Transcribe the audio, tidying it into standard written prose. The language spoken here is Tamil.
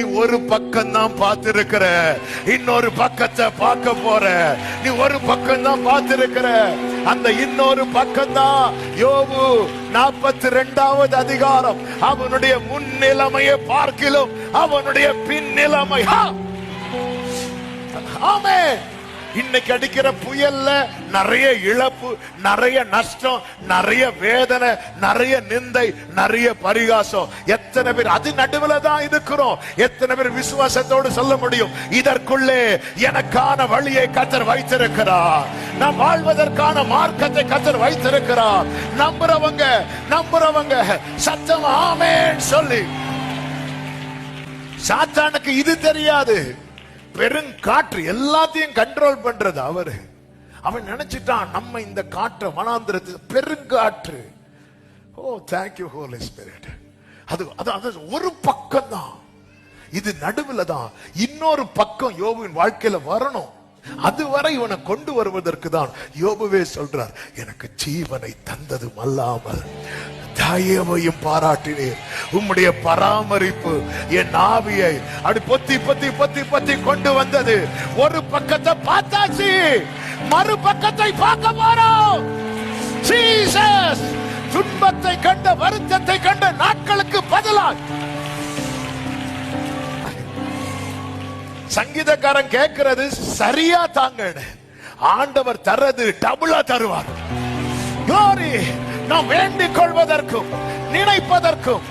நீ ஒரு பக்கம் தான் பார்த்திருக்கிற, இன்னொரு பக்கத்தை பார்க்க போற. நீ ஒரு பக்கம் தான் பார்த்திருக்கிற, அந்த இன்னொரு பக்கம் தான் யோபு 42வது அதிகாரம். அவனுடைய முன்னிலைமையை பார்க்கிலும் அவனுடைய பின்னிலைமை. ஆமென். இன்னைக்கு அடிக்கிற புயல்ல நிறைய இழப்பு, நிறைய நஷ்டம், நிறைய வேதனை, நிறைய நிந்தை, நிறைய பரிகாசம். எத்தனை பேர் அது நடுவுல தான் இருக்கிறோம்? எத்தனை பேர் விசுவாசத்தோடு சொல்ல முடியும், இதற்குள்ளே எனக்கான வழியை கர்த்தர் வைத்திருக்கிறார், நாம் வாழ்வதற்கான மார்க்கத்தை கர்த்தர் வைத்திருக்கிறார்? நம்புறவங்க சத்தம் ஆமென் சொல்லி. சாத்தானுக்கு இது தெரியாது. பெருங்காற்று எல்லாத்தையும் கண்ட்ரோல் பண்றது அவரு. அவன் நினைச்சிட்டான் நம்ம இந்த காற்று வனாந்திரத்து பெருங்காற்று. ஓ தேங்க்யூ ஹோலி ஸ்பிரிட். அது ஒரு பக்கம் தான், இது நடுவுல தான். இன்னொரு பக்கம் யோபுவின் வாழ்க்கையில வரணும். அதுவரை இவனை கொண்டு வருவதற்கு தான் யோபுவே சொல்றார், எனக்கு ஜீவனை தந்ததும் அல்லாமல் தயவையும் பாராட்டினீர், உம்முடைய பராமரிப்பு என் ஆவியை அப்படி பொத்தி பொத்தி பொத்தி பொத்தி கொண்டு வந்தது. ஒரு பக்கத்தை பார்த்தாச்சு, மறு பக்கத்தை பார்க்க போறோம். ஜீசஸ் துன்பத்தை கண்ட, வருத்தத்தை கண்ட நாட்களுக்கு பதிலாக சங்கீதக்காரன் கேட்கிறது சரியா தாங்க, ஆண்டவர் தர்றது டபுளா தருவார். நாம் வேண்டிக் கொள்வதற்கும் நினைப்பதற்கும்